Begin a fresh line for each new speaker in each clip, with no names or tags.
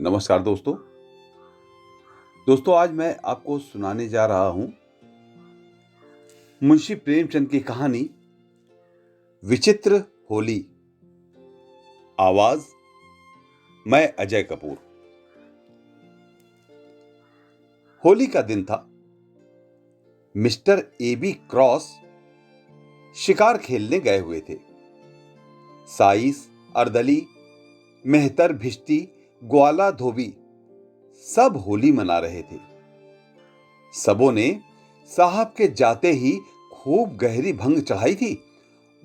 नमस्कार दोस्तों। आज मैं आपको सुनाने जा रहा हूं मुंशी प्रेमचंद की कहानी विचित्र होली। आवाज मैं अजय कपूर। होली का दिन था। मिस्टर एबी क्रॉस शिकार खेलने गए हुए थे। साइस, अर्दली, मेहतर, भिश्ती, ग्वाला, धोबी सब होली मना रहे थे। सबों ने साहब के जाते ही खूब गहरी भंग चढ़ाई थी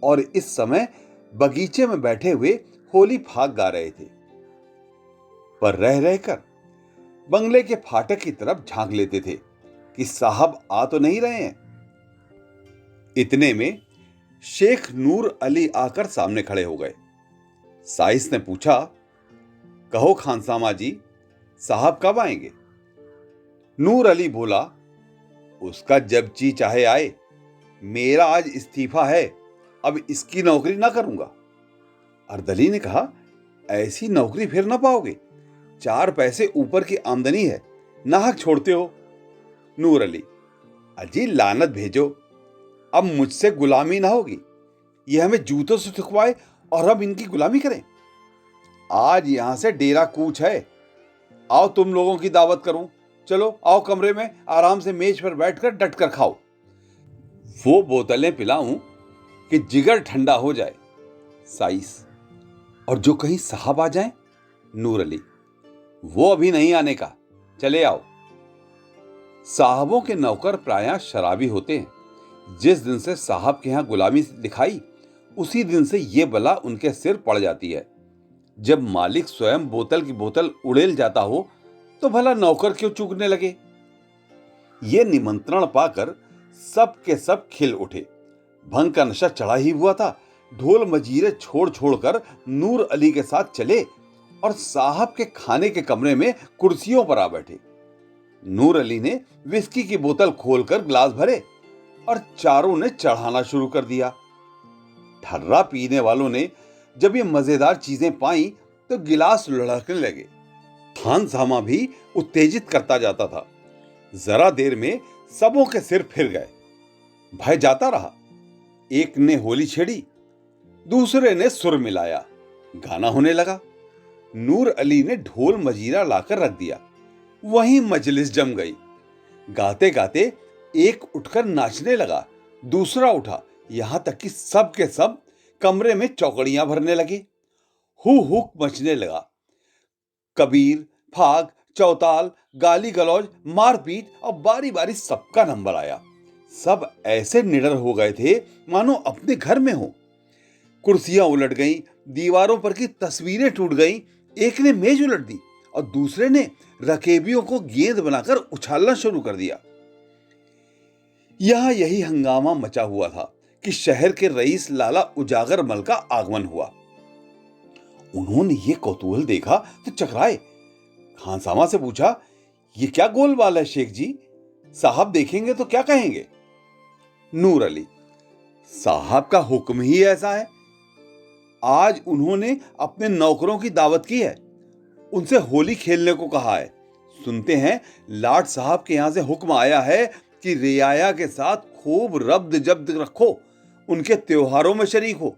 और इस समय बगीचे में बैठे हुए होली फाग गा रहे थे। पर रह रहकर बंगले के फाटक की तरफ झांक लेते थे कि साहब आ तो नहीं रहे हैं। इतने में शेख नूर अली आकर सामने खड़े हो गए। साइस ने पूछा, कहो खानसामा जी, साहब कब आएंगे? नूर अली बोला, उसका जब जी चाहे आए, मेरा आज इस्तीफा है, अब इसकी नौकरी ना करूंगा। अर्दली ने कहा, ऐसी नौकरी फिर ना पाओगे, 4 पैसे ऊपर की आमदनी है, नाहक छोड़ते हो। नूर अली, अजी लानत भेजो, अब मुझसे गुलामी ना होगी। यह हमें जूतों से थुकवाए और अब इनकी गुलामी करें। आज यहां से डेरा कूच है, आओ तुम लोगों की दावत करूं। चलो आओ कमरे में आराम से मेज पर बैठकर डटकर खाओ। वो बोतलें पिलाऊं कि जिगर ठंडा हो जाए। साइस, और जो कहीं साहब आ जाएं? नूर अली, वो अभी नहीं आने का, चले आओ। साहबों के नौकर प्रायः शराबी होते हैं। जिस दिन से साहब के यहां गुलामी दिखाई, उसी दिन से ये बला उनके सिर पड़ जाती है। जब मालिक स्वयं बोतल की बोतल उड़ेल जाता हो तो भला नौकर क्यों चूकने लगे? ये निमंत्रण पाकर सब के सब खिल उठे। भंग का नशा चढ़ा ही हुआ था। ढोल मजीरे छोड़ छोड़कर नूर अली के साथ चले और साहब के खाने के कमरे में कुर्सियों पर आ बैठे। नूर अली ने विस्की की बोतल खोलकर ग्लास भरे और चारों ने चढ़ाना शुरू कर दिया। ठर्रा पीने वालों ने जब ये मजेदार चीजें पाई तो गिलास लुढ़कने लगे। खानसामा भी उत्तेजित करता जाता था। जरा देर में सबों के सिर फिर गए। भय जाता रहा। एक ने होली छेड़ी, दूसरे ने सुर मिलाया, गाना होने लगा। नूर अली ने ढोल मजीरा लाकर रख दिया। वहीं मजलिस जम गई। गाते गाते एक उठकर नाचने लगा, दूसरा उठा, यहां तक कि सब के सब कमरे में चौकड़ियां भरने लगे। हु हुक मचने लगा। कबीर, फाग, चौताल, गाली गलौज, मारपीट और बारी बारी सबका नंबर आया। सब ऐसे निडर हो गए थे मानो अपने घर में हो। कुर्सियां उलट गईं, दीवारों पर की तस्वीरें टूट गईं। एक ने मेज उलट दी और दूसरे ने रकेबियों को गेंद बनाकर उछालना शुरू कर दिया। यहां यही हंगामा मचा हुआ था कि शहर के रईस लाला उजागर मल का आगमन हुआ। उन्होंने ये कौतूहल देखा तो चकराए। खानसामा से पूछा, ये क्या गोलमाल है शेख जी? साहब देखेंगे तो क्या कहेंगे? नूर अली, साहब का हुक्म ही ऐसा है। आज उन्होंने अपने नौकरों की दावत की है, उनसे होली खेलने को कहा है। सुनते हैं लाट साहब के यहां से हुक्म आया है कि रियाया के साथ खूब रब्द जब्द रखो, उनके त्योहारों में शरीक हो,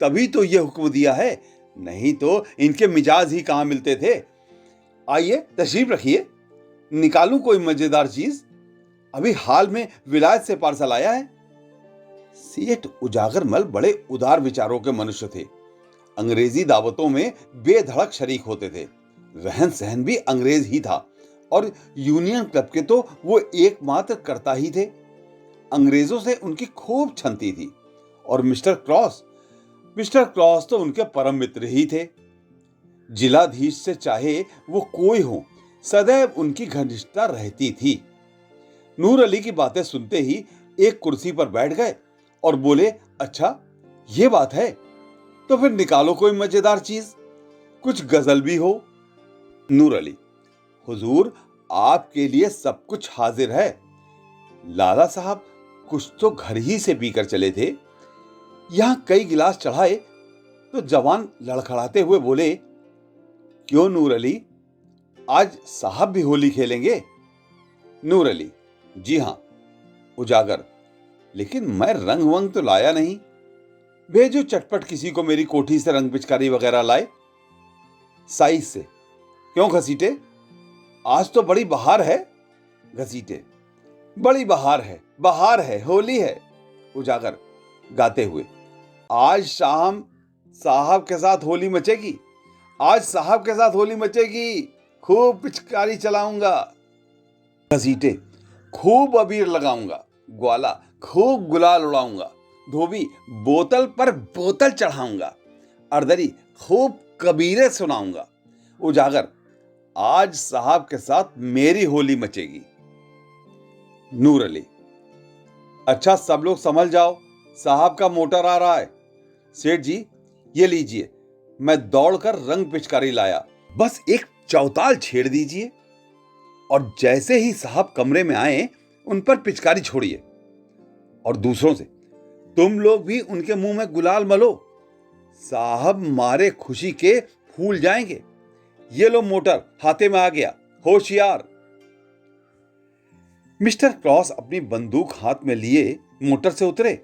तभी तो यह हुक्म दिया है, नहीं तो इनके मिजाज ही कहां मिलते थे। आइए तशरीफ रखिए, निकालूं कोई मजेदार चीज? अभी हाल में विलायत से पार्सल आया है। सेठ उजागरमल बड़े उदार विचारों के मनुष्य थे। अंग्रेजी दावतों में बेधड़क शरीक होते थे। रहन सहन भी अंग्रेज ही था और यूनियन क्लब के तो वो एकमात्र कर्ता ही थे। अंग्रेजों से उनकी खूब छनती थी और मिस्टर क्रॉस तो उनके परम मित्र ही थे। जिलाधीश से चाहे वो कोई हो, सदैव उनकी घनिष्ठता रहती थी। नूर अली की बातें सुनते ही एक कुर्सी पर बैठ गए और बोले, अच्छा ये बात है, तो फिर निकालो कोई मजेदार चीज, कुछ गजल भी हो। नूर अली, हुजूर आपके लिए सब कुछ हाजिर है। लाला साहब कुछ तो घर ही से पीकर चले थे। यहां कई गिलास चढ़ाए तो जवान लड़खड़ाते हुए बोले, क्यों नूर अली, आज साहब भी होली खेलेंगे? नूर अली, जी हां। उजागर, लेकिन मैं रंग वंग तो लाया नहीं। भेजो चटपट किसी को मेरी कोठी से रंग पिचकारी वगैरह लाए। साइस से, क्यों घसीटे? आज तो बड़ी बहार है। घसीटे, बड़ी बहार है, होली है। उजागर गाते हुए, आज शाम साहब के साथ होली मचेगी, आज साहब के साथ होली मचेगी, खूब पिचकारी चलाऊंगा। घसीटे, खूब अबीर लगाऊंगा। ग्वाला, खूब गुलाल उड़ाऊंगा। धोबी, बोतल पर बोतल चढ़ाऊंगा। अर्दली, खूब कबीरे सुनाऊंगा। उजागर, आज साहब के साथ मेरी होली मचेगी। नूर अली, अच्छा सब लोग संभल जाओ, साहब का मोटर आ रहा है। सेठ जी, ये लीजिए, मैं दौड़कर रंग पिचकारी लाया, बस एक चौताल छेड़ दीजिए और जैसे ही साहब कमरे में आए उन पर पिचकारी छोड़िए। और दूसरों से, तुम लोग भी उनके मुंह में गुलाल मलो, साहब मारे खुशी के फूल जाएंगे। ये लो मोटर हाथे में आ गया, होशियार। मिस्टर क्रॉस अपनी बंदूक हाथ में लिए मोटर से उतरे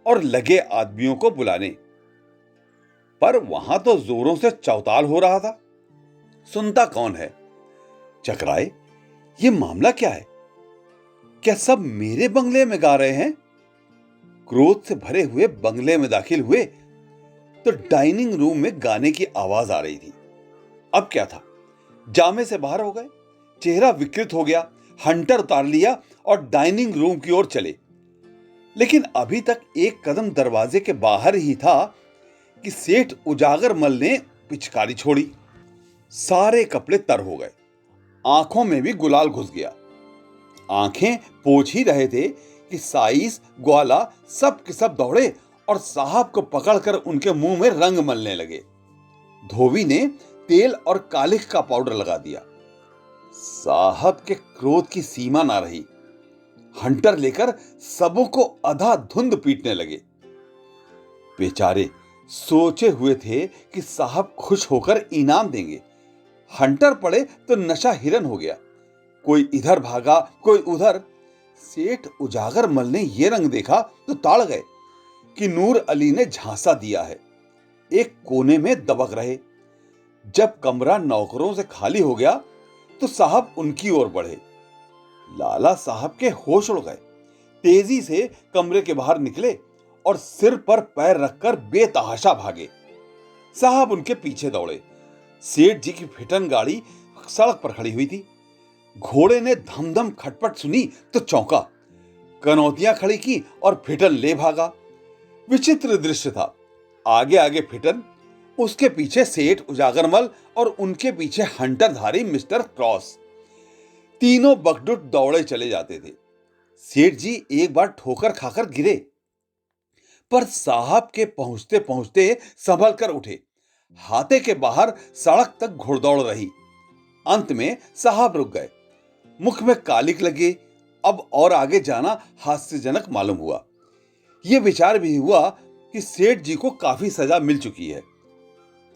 और लगे आदमियों को बुलाने, पर वहां तो जोरों से चौताल हो रहा था। सुनता कौन है? चकराए, ये मामला क्या है? क्या सब मेरे बंगले में गा रहे हैं? क्रोध से भरे हुए बंगले में दाखिल हुए तो डाइनिंग रूम में गाने की आवाज आ रही थी। अब क्या था, जामे से बाहर हो गए, चेहरा विकृत हो गया, हंटर उतार लिया और डाइनिंग रूम की ओर चले। लेकिन अभी तक एक कदम दरवाजे के बाहर ही था कि सेठ उजागर मल ने पिचकारी छोड़ी। सारे कपड़े तर हो गए, आंखों में भी गुलाल घुस गया। आंखें पोंछ ही रहे थे कि साइस, ग्वाला सब के सब दौड़े और साहब को पकड़कर उनके मुंह में रंग मलने लगे। धोबी ने तेल और कालिख का पाउडर लगा दिया। साहब के क्रोध की सीमा ना रही। हंटर लेकर सबों को अधा धुंध पीटने लगे। बेचारे सोचे हुए थे कि साहब खुश होकर इनाम देंगे। हंटर पड़े तो नशा हिरन हो गया, कोई इधर भागा, कोई उधर। सेठ उजागर मल ने यह रंग देखा तो ताड़ गए कि नूर अली ने झांसा दिया है। एक कोने में दबक रहे। जब कमरा नौकरों से खाली हो गया तो साहब उनकी ओर बढ़े। लाला साहब के होश उड़ गए, तेजी से कमरे के बाहर निकले और सिर पर पैर रखकर बेतहाशा भागे। साहब उनके पीछे दौड़े। सेठ जी की फिटन गाड़ी सड़क पर खड़ी हुई थी। घोड़े ने धमधम खटपट सुनी तो चौंका, कनौतियां खड़ी की और फिटन ले भागा। विचित्र दृश्य था। आगे आगे फिटन, उसके पीछे सेठ उजागरमल और उनके पीछे हंटरधारी मिस्टर क्रॉस। तीनों बकडुट दौड़े चले जाते थे। सेठ जी एक बार ठोकर खाकर गिरे, पर साहब के पहुंचते पहुंचते संभल कर उठे। हाथे के बाहर सड़क तक घुड़दौड़ रही। अंत में साहब रुक गए। मुख में कालिक लगे। अब और आगे जाना हास्यजनक मालूम हुआ। यह विचार भी हुआ कि सेठ जी को काफी सजा मिल चुकी है।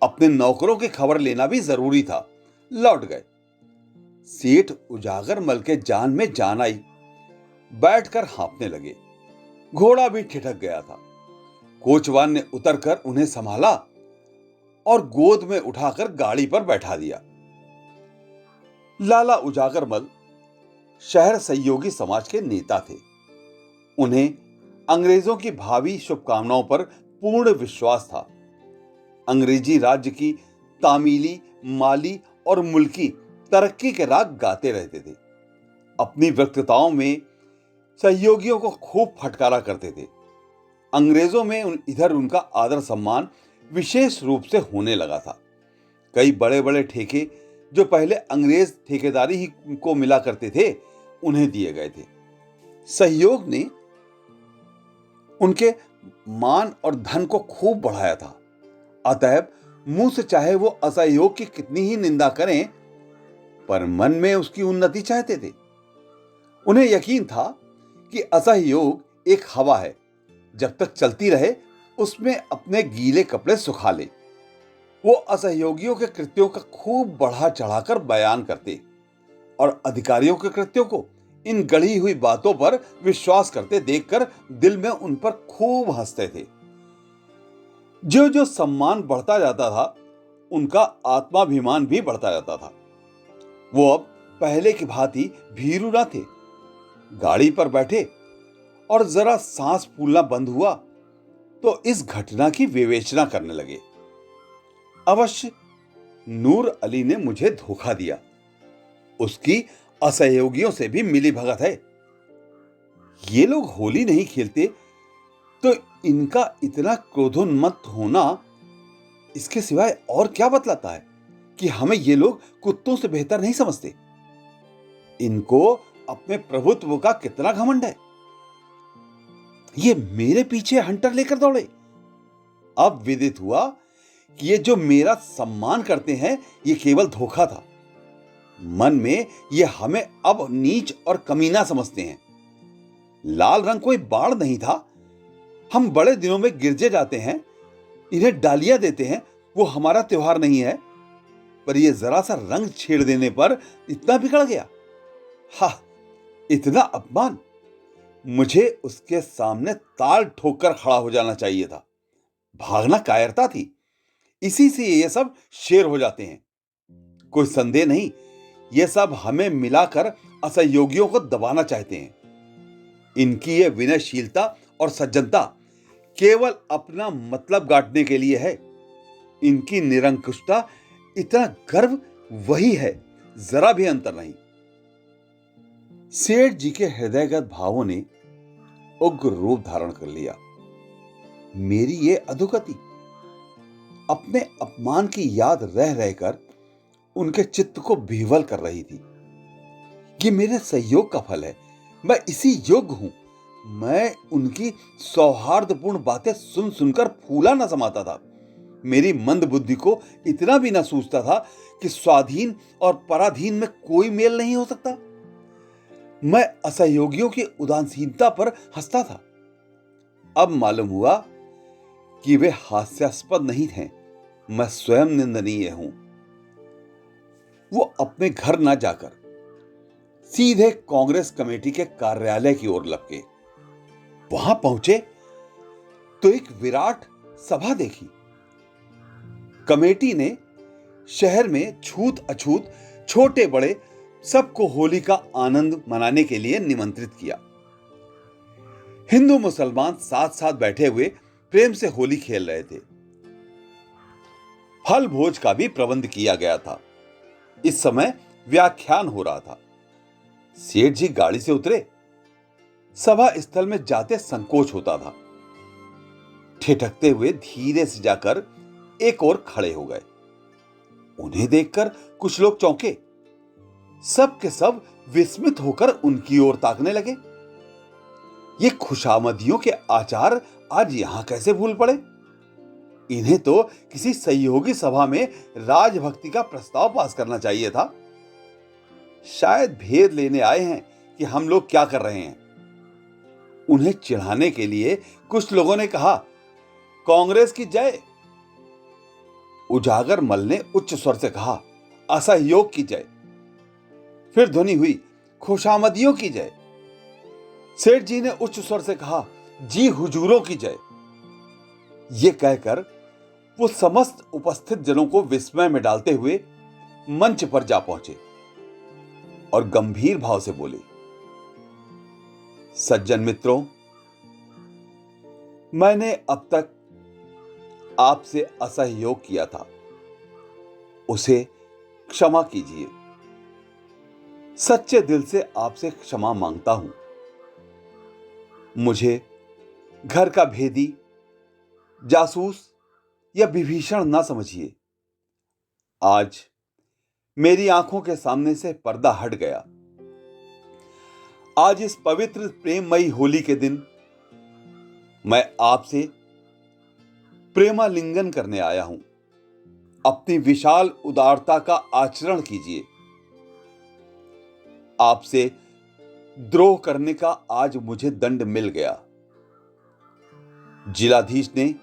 अपने नौकरों की खबर लेना भी जरूरी था। लौट गए। सेठ उजागरमल के जान में जान आई। बैठकर हाँफने लगे। घोड़ा भी ठिठक गया था। कोचवान ने उतरकर उन्हें संभाला और गोद में उठाकर गाड़ी पर बैठा दिया। लाला उजागरमल शहर सहयोगी समाज के नेता थे। उन्हें अंग्रेजों की भावी शुभकामनाओं पर पूर्ण विश्वास था। अंग्रेजी राज्य की तामीली, माली और मुल्की तरक्की के राग गाते रहते थे। अपनी वक्तृताओं में सहयोगियों को खूब फटकारा करते थे। अंग्रेजों में इधर उनका आदर सम्मान विशेष रूप से होने लगा था। कई बड़े बड़े ठेके जो पहले अंग्रेज ठेकेदारी ही को मिला करते थे, उन्हें दिए गए थे। सहयोग ने उनके मान और धन को खूब बढ़ाया था। अतएव मुंह से चाहे वो असहयोग की कितनी ही निंदा करें, पर मन में उसकी उन्नति चाहते थे। उन्हें यकीन था कि असहयोग एक हवा है, जब तक चलती रहे उसमें अपने गीले कपड़े सुखा ले। वो असहयोगियों के कृत्यों का खूब बढ़ा चढ़ाकर बयान करते और अधिकारियों के कृत्यों को इन गढ़ी हुई बातों पर विश्वास करते देखकर दिल में उन पर खूब हंसते थे। जो जो सम्मान बढ़ता जाता था, उनका आत्माभिमान भी बढ़ता जाता था। वो अब पहले की भांति भीरू ना थे। गाड़ी पर बैठे और जरा सांस फूलना बंद हुआ तो इस घटना की विवेचना करने लगे। अवश्य नूर अली ने मुझे धोखा दिया, उसकी असहयोगियों से भी मिली भगत है। ये लोग होली नहीं खेलते तो इनका इतना क्रोधोन्मत्त होना इसके सिवाय और क्या बतलाता है कि हमें ये लोग कुत्तों से बेहतर नहीं समझते। इनको अपने प्रभुत्व का कितना घमंड है। ये मेरे पीछे हंटर लेकर दौड़े। अब विदित हुआ कि ये जो मेरा सम्मान करते हैं ये केवल धोखा था। मन में ये हमें अब नीच और कमीना समझते हैं। लाल रंग कोई बाढ़ नहीं था। हम बड़े दिनों में गिरजे जाते हैं, इन्हें डालियां देते हैं, वो हमारा त्योहार नहीं है। पर ये जरा सा रंग छेड़ देने पर इतना बिगड़ गया। हा, इतना अपमान! मुझे उसके सामने ताल ठोककर खड़ा हो जाना चाहिए था। भागना कायरता थी। इसी से ये सब शेर हो जाते हैं। कोई संदेह नहीं, ये सब हमें मिलाकर असहयोगियों को दबाना चाहते हैं। इनकी ये विनयशीलता और सज्जनता केवल अपना मतलब गांठने के लिए है। इनकी निरंकुशता, इतना गर्व वही है, जरा भी अंतर नहीं। सेठ जी के हृदयगत भावों ने उग्र रूप धारण कर लिया। मेरी ये अधोगति अपने अपमान की याद रह रहकर उनके चित्त को विह्वल कर रही थी। ये मेरे संयोग का फल है। मैं इसी योग्य हूं। मैं उनकी सौहार्दपूर्ण बातें सुन सुनकर फूला न समाता था। मेरी मंद बुद्धि को इतना भी न सूझता था कि स्वाधीन और पराधीन में कोई मेल नहीं हो सकता। मैं असहयोगियों की उदासीनता पर हंसता था। अब मालूम हुआ कि वे हास्यास्पद नहीं थे, मैं स्वयं निंदनीय हूं। वो अपने घर न जाकर सीधे कांग्रेस कमेटी के कार्यालय की ओर लपके। वहां पहुंचे तो एक विराट सभा देखी। कमेटी ने शहर में छूत अछूत, छोटे बड़े सबको होली का आनंद मनाने के लिए निमंत्रित किया। हिंदू मुसलमान साथ साथ बैठे हुए प्रेम से होली खेल रहे थे। फल भोज का भी प्रबंध किया गया था। इस समय व्याख्यान हो रहा था। सेठ जी गाड़ी से उतरे। सभा स्थल में जाते संकोच होता था। ठिठकते हुए धीरे से जाकर एक ओर खड़े हो गए। उन्हें देखकर कुछ लोग चौंके। सब के सब विस्मित होकर उनकी ओर ताकने लगे। ये खुशामदियों के आचार आज यहां कैसे भूल पड़े? इन्हें तो किसी सहयोगी सभा में राजभक्ति का प्रस्ताव पास करना चाहिए था। शायद भेद लेने आए हैं कि हम लोग क्या कर रहे हैं। उन्हें चिढ़ाने के लिए कुछ लोगों ने कहा, कांग्रेस की जय। उजागर मल ने उच्च स्वर से कहा, असहयोग की जय। फिर ध्वनि हुई, खुशामदियों की जय। सेठ जी ने उच्च स्वर से कहा, जी हुजूरों की जय। यह कहकर वो समस्त उपस्थित जनों को विस्मय में डालते हुए मंच पर जा पहुंचे और गंभीर भाव से बोले, सज्जन मित्रों, मैंने अब तक आपसे असहयोग किया था, उसे क्षमा कीजिए। सच्चे दिल से आपसे क्षमा मांगता हूं। मुझे घर का भेदी, जासूस या विभीषण ना समझिए। आज मेरी आंखों के सामने से पर्दा हट गया। आज इस पवित्र प्रेममयी होली के दिन मैं आपसे प्रेमालिंगन करने आया हूं। अपनी विशाल उदारता का आचरण कीजिए। आपसे द्रोह करने का आज मुझे दंड मिल गया। जिलाधीश ने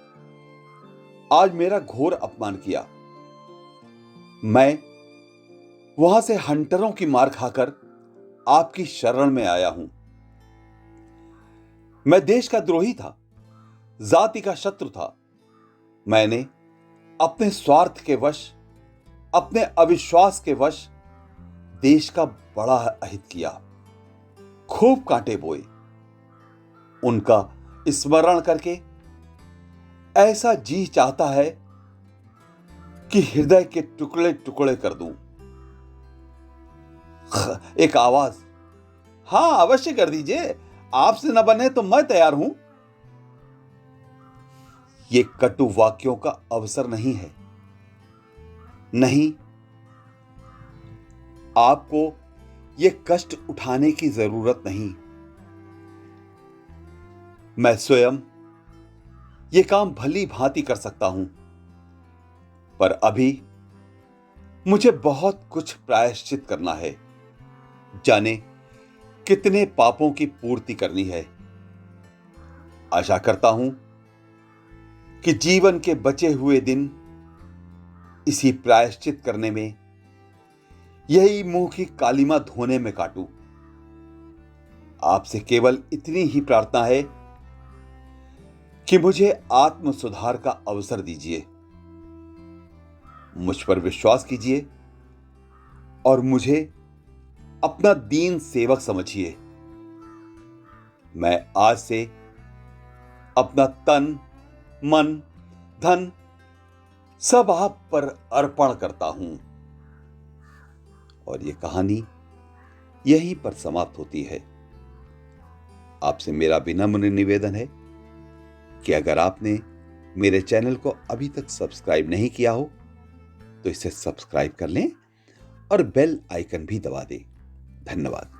आज मेरा घोर अपमान किया। मैं वहां से हंटरों की मार खाकर आपकी शरण में आया हूं। मैं देश का द्रोही था, जाति का शत्रु था। मैंने अपने स्वार्थ के वश, अपने अविश्वास के वश देश का बड़ा अहित किया, खूब कांटे बोए। उनका स्मरण करके ऐसा जी चाहता है कि हृदय के टुकड़े टुकड़े कर दूं। एक आवाज, हां अवश्य कर दीजिए, आपसे न बने तो मैं तैयार हूं। ये कटु वाक्यों का अवसर नहीं है। नहीं, आपको ये कष्ट उठाने की जरूरत नहीं। मैं स्वयं ये काम भली भांति कर सकता हूं, पर अभी मुझे बहुत कुछ प्रायश्चित करना है। जाने कितने पापों की पूर्ति करनी है। आशा करता हूं कि जीवन के बचे हुए दिन इसी प्रायश्चित करने में, यही मुंह की कालिमा धोने में काटूं। आपसे केवल इतनी ही प्रार्थना है कि मुझे आत्म सुधार का अवसर दीजिए, मुझ पर विश्वास कीजिए और मुझे अपना दीन सेवक समझिए। मैं आज से अपना तन, मन, धन सब आप पर अर्पण करता हूं। और ये कहानी यहीं पर समाप्त होती है। आपसे मेरा विनम्र निवेदन है कि अगर आपने मेरे चैनल को अभी तक सब्सक्राइब नहीं किया हो तो इसे सब्सक्राइब कर लें और बेल आइकन भी दबा दें। धन्यवाद।